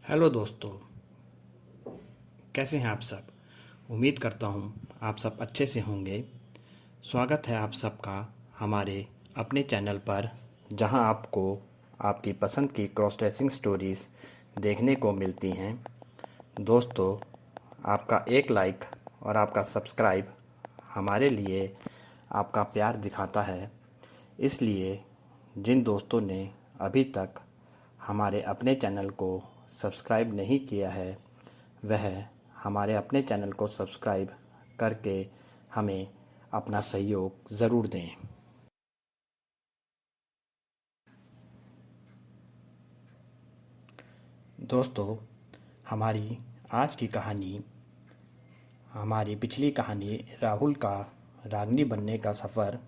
Hello दोस्तों। कैसे हैं आप सब। उम्मीद करता हूँ आप सब अच्छे से होंगे। स्वागत है आप सबका हमारे अपने चैनल पर, जहां आपको आपकी पसंद की क्रॉस ड्रेसिंग स्टोरीज़ देखने को मिलती हैं। दोस्तों, आपका एक लाइक और आपका सब्सक्राइब हमारे लिए आपका प्यार दिखाता है। इसलिए जिन दोस्तों ने अभी तक हमारे अपने चैनल को सब्सक्राइब नहीं किया है, वह हमारे अपने चैनल को सब्सक्राइब करके हमें अपना सहयोग ज़रूर दें। दोस्तों, हमारी आज की कहानी, हमारी पिछली कहानी राहुल का रागनी बनने का सफ़र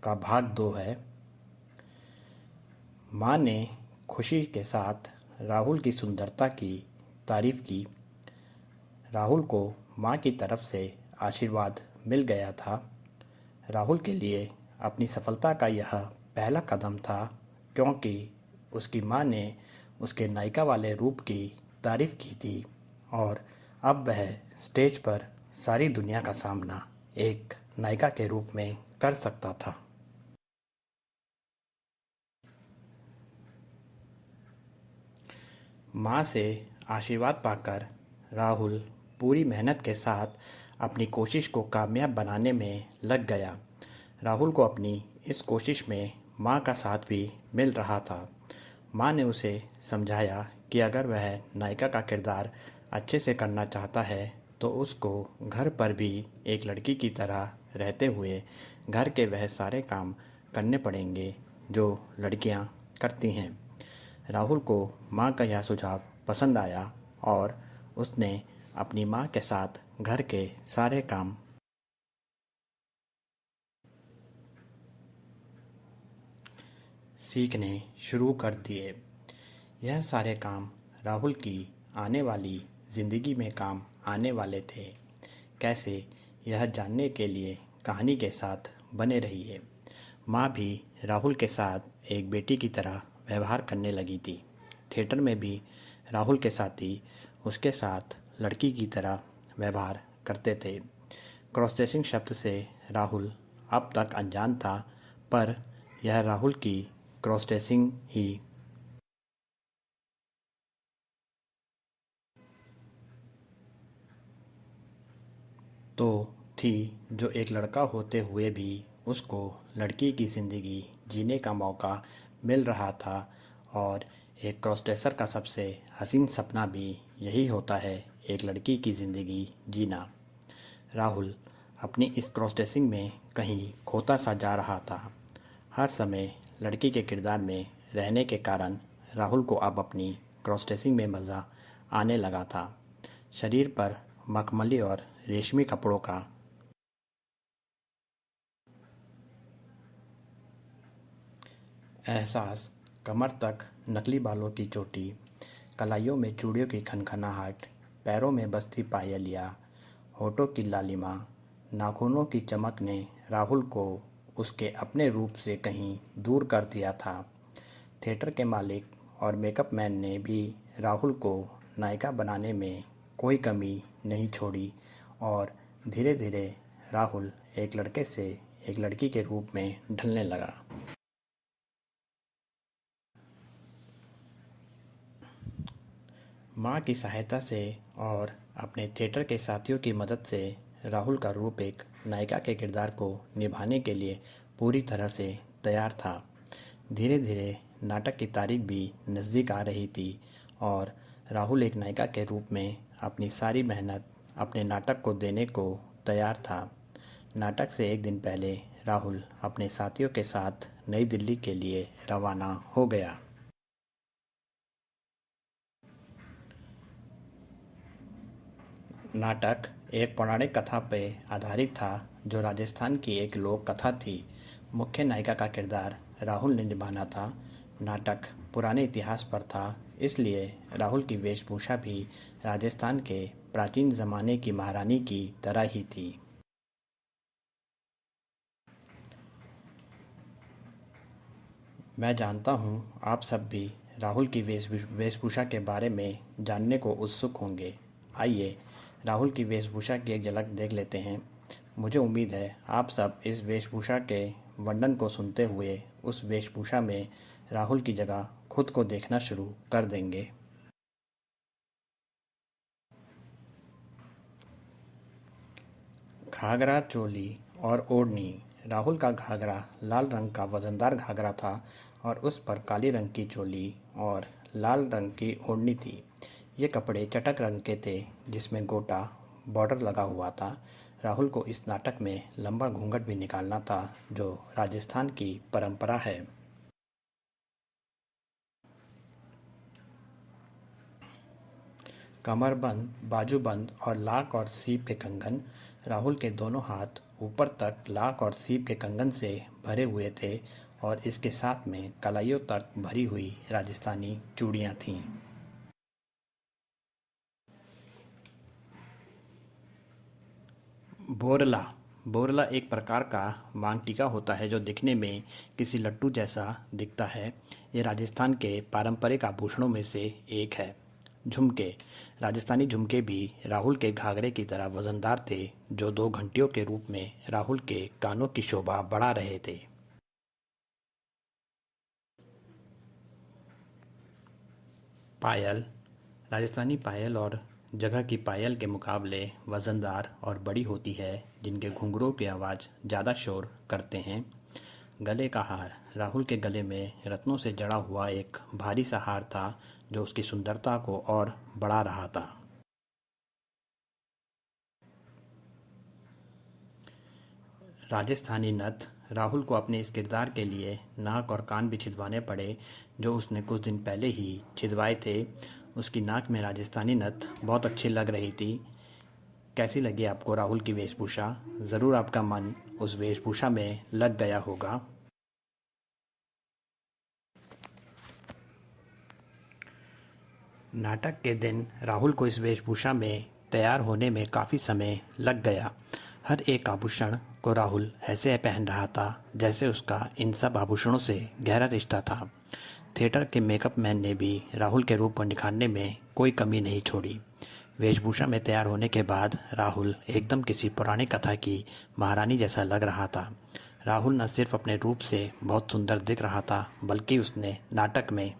का भाग 2 है। माँ ने खुशी के साथ राहुल की सुंदरता की तारीफ़ की। राहुल को माँ की तरफ से आशीर्वाद मिल गया था। राहुल के लिए अपनी सफलता का यह पहला कदम था, क्योंकि उसकी माँ ने उसके नायिका वाले रूप की तारीफ़ की थी और अब वह स्टेज पर सारी दुनिया का सामना एक नायिका के रूप में कर सकता था। माँ से आशीर्वाद पाकर राहुल पूरी मेहनत के साथ अपनी कोशिश को कामयाब बनाने में लग गया। राहुल को अपनी इस कोशिश में माँ का साथ भी मिल रहा था। माँ ने उसे समझाया कि अगर वह नायिका का किरदार अच्छे से करना चाहता है तो उसको घर पर भी एक लड़की की तरह रहते हुए घर के वह सारे काम करने पड़ेंगे जो लड़कियाँ करती हैं। राहुल को माँ का यह सुझाव पसंद आया और उसने अपनी माँ के साथ घर के सारे काम सीखने शुरू कर दिए। यह सारे काम राहुल की आने वाली ज़िंदगी में काम आने वाले थे। कैसे, यह जानने के लिए कहानी के साथ बने रहिए। माँ भी राहुल के साथ एक बेटी की तरह व्यवहार करने लगी थी। थिएटर में भी राहुल के साथी उसके साथ लड़की की तरह व्यवहार करते थे। क्रॉस ड्रेसिंग शब्द से राहुल अब तक अनजान था, पर यह राहुल की क्रॉस ड्रेसिंग ही तो थी जो एक लड़का होते हुए भी उसको लड़की की ज़िंदगी जीने का मौका मिल रहा था। और एक क्रॉस ड्रेसर का सबसे हसीन सपना भी यही होता है, एक लड़की की ज़िंदगी जीना। राहुल अपनी इस क्रॉस ड्रेसिंग में कहीं खोता सा जा रहा था। हर समय लड़की के किरदार में रहने के कारण राहुल को अब अपनी क्रॉस ड्रेसिंग में मज़ा आने लगा था। शरीर पर मखमली और रेशमी कपड़ों का एहसास, कमर तक नकली बालों की चोटी, कलाइयों में चूड़ियों की खनखनाहट, पैरों में बजती पायलिया, होठों की लालिमा, नाखूनों की चमक ने राहुल को उसके अपने रूप से कहीं दूर कर दिया था। थिएटर के मालिक और मेकअप मैन ने भी राहुल को नायिका बनाने में कोई कमी नहीं छोड़ी और धीरे धीरे राहुल एक लड़के से एक लड़की के रूप में ढलने लगा। माँ की सहायता से और अपने थिएटर के साथियों की मदद से राहुल का रूप एक नायिका के किरदार को निभाने के लिए पूरी तरह से तैयार था। धीरे धीरे नाटक की तारीख भी नज़दीक आ रही थी और राहुल एक नायिका के रूप में अपनी सारी मेहनत अपने नाटक को देने को तैयार था। नाटक से एक दिन पहले राहुल अपने साथियों के साथ नई दिल्ली के लिए रवाना हो गया। नाटक एक पौराणिक कथा पर आधारित था जो राजस्थान की एक लोक कथा थी। मुख्य नायिका का किरदार राहुल ने निभाना था। नाटक पुराने इतिहास पर था, इसलिए राहुल की वेशभूषा भी राजस्थान के प्राचीन ज़माने की महारानी की तरह ही थी। मैं जानता हूँ आप सब भी राहुल की वेशभूषा के बारे में जानने को उत्सुक होंगे। आइए राहुल की वेशभूषा की एक झलक देख लेते हैं। मुझे उम्मीद है आप सब इस वेशभूषा के वर्णन को सुनते हुए उस वेशभूषा में राहुल की जगह खुद को देखना शुरू कर देंगे। घाघरा, चोली और ओढ़नी। राहुल का घाघरा लाल रंग का वजनदार घाघरा था और उस पर काली रंग की चोली और लाल रंग की ओढ़नी थी। ये कपड़े चटक रंग के थे जिसमें गोटा बॉर्डर लगा हुआ था। राहुल को इस नाटक में लंबा घूंघट भी निकालना था जो राजस्थान की परंपरा है। कमरबंद, बाजूबंद और लाक और सीप के कंगन। राहुल के दोनों हाथ ऊपर तक लाक और सीप के कंगन से भरे हुए थे और इसके साथ में कलाइयों तक भरी हुई राजस्थानी चूड़ियाँ थीं। बोरला। बोरला एक प्रकार का मांग टीका होता है जो दिखने में किसी लट्टू जैसा दिखता है। ये राजस्थान के पारंपरिक आभूषणों में से एक है। झुमके। राजस्थानी झुमके भी राहुल के घाघरे की तरह वजनदार थे जो 2 घंटियों के रूप में राहुल के कानों की शोभा बढ़ा रहे थे। पायल। राजस्थानी पायल और जगह की पायल के मुकाबले वज़नदार और बड़ी होती है जिनके घुंघरूओं की आवाज़ ज़्यादा शोर करते हैं। गले का हार। राहुल के गले में रत्नों से जड़ा हुआ एक भारी सा हार था जो उसकी सुंदरता को और बढ़ा रहा था। राजस्थानी नथ। राहुल को अपने इस किरदार के लिए नाक और कान भी छिदवाने पड़े जो उसने कुछ दिन पहले ही छिदवाए थे। उसकी नाक में राजस्थानी नथ बहुत अच्छी लग रही थी। कैसी लगी आपको राहुल की वेशभूषा? ज़रूर आपका मन उस वेशभूषा में लग गया होगा। नाटक के दिन राहुल को इस वेशभूषा में तैयार होने में काफ़ी समय लग गया। हर एक आभूषण को राहुल ऐसे पहन रहा था जैसे उसका इन सब आभूषणों से गहरा रिश्ता था। थिएटर के मेकअप मैन ने भी राहुल के रूप को निखारने में कोई कमी नहीं छोड़ी। वेशभूषा में तैयार होने के बाद राहुल एकदम किसी पुरानी कथा की महारानी जैसा लग रहा था। राहुल न सिर्फ अपने रूप से बहुत सुंदर दिख रहा था बल्कि उसने नाटक में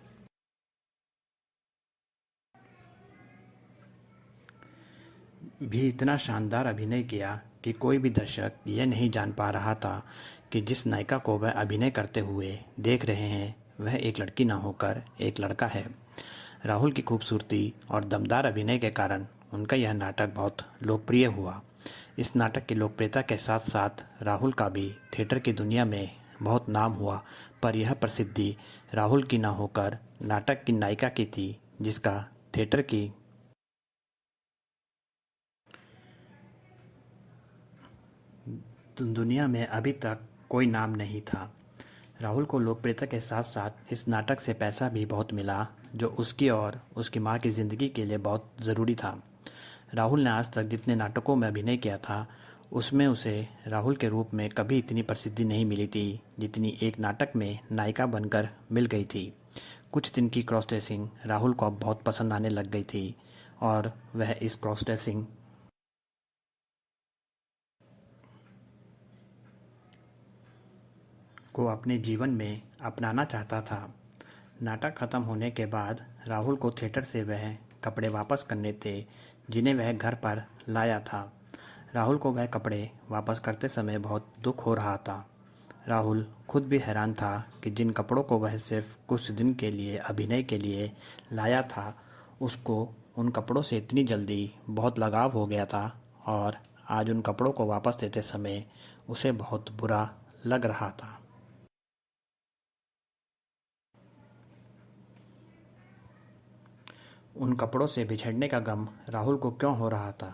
भी इतना शानदार अभिनय किया कि कोई भी दर्शक यह नहीं जान पा रहा था कि जिस नायिका को वह अभिनय करते हुए देख रहे हैं वह एक लड़की न होकर एक लड़का है। राहुल की खूबसूरती और दमदार अभिनय के कारण उनका यह नाटक बहुत लोकप्रिय हुआ। इस नाटक की लोकप्रियता के साथ साथ राहुल का भी थिएटर की दुनिया में बहुत नाम हुआ, पर यह प्रसिद्धि राहुल की न होकर नाटक की नायिका की थी जिसका थिएटर की दुनिया में अभी तक कोई नाम नहीं था। राहुल को लोकप्रियता के साथ साथ इस नाटक से पैसा भी बहुत मिला जो उसकी और उसकी माँ की ज़िंदगी के लिए बहुत ज़रूरी था। राहुल ने आज तक जितने नाटकों में अभिनय किया था उसमें उसे राहुल के रूप में कभी इतनी प्रसिद्धि नहीं मिली थी जितनी एक नाटक में नायिका बनकर मिल गई थी। कुछ दिन की क्रॉस ड्रेसिंग राहुल को अब बहुत पसंद आने लग गई थी और वह इस क्रॉस ड्रेसिंग को अपने जीवन में अपनाना चाहता था। नाटक खत्म होने के बाद राहुल को थिएटर से वह कपड़े वापस करने थे जिन्हें वह घर पर लाया था। राहुल को वह कपड़े वापस करते समय बहुत दुख हो रहा था। राहुल खुद भी हैरान था कि जिन कपड़ों को वह सिर्फ कुछ दिन के लिए अभिनय के लिए लाया था उसको उन कपड़ों से इतनी जल्दी बहुत लगाव हो गया था और आज उन कपड़ों को वापस देते समय उसे बहुत बुरा लग रहा था। उन कपड़ों से बिछड़ने का गम राहुल को क्यों हो रहा था?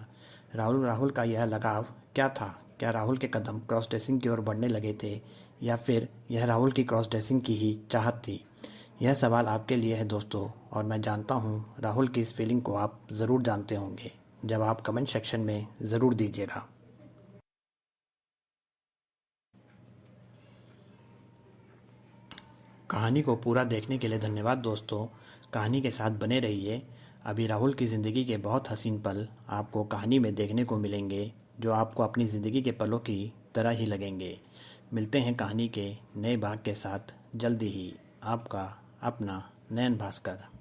राहुल का यह लगाव क्या था? क्या राहुल के कदम क्रॉस ड्रेसिंग की ओर बढ़ने लगे थे या फिर यह राहुल की क्रॉस ड्रेसिंग की ही चाहत थी? यह सवाल आपके लिए है दोस्तों, और मैं जानता हूँ राहुल की इस फीलिंग को आप ज़रूर जानते होंगे। जवाब कमेंट सेक्शन में ज़रूर दीजिएगा। कहानी को पूरा देखने के लिए धन्यवाद दोस्तों। कहानी के साथ बने रहिए। अभी राहुल की ज़िंदगी के बहुत हसीन पल आपको कहानी में देखने को मिलेंगे, जो आपको अपनी ज़िंदगी के पलों की तरह ही लगेंगे। मिलते हैं कहानी के नए भाग के साथ जल्दी ही। आपका अपना नयन भास्कर।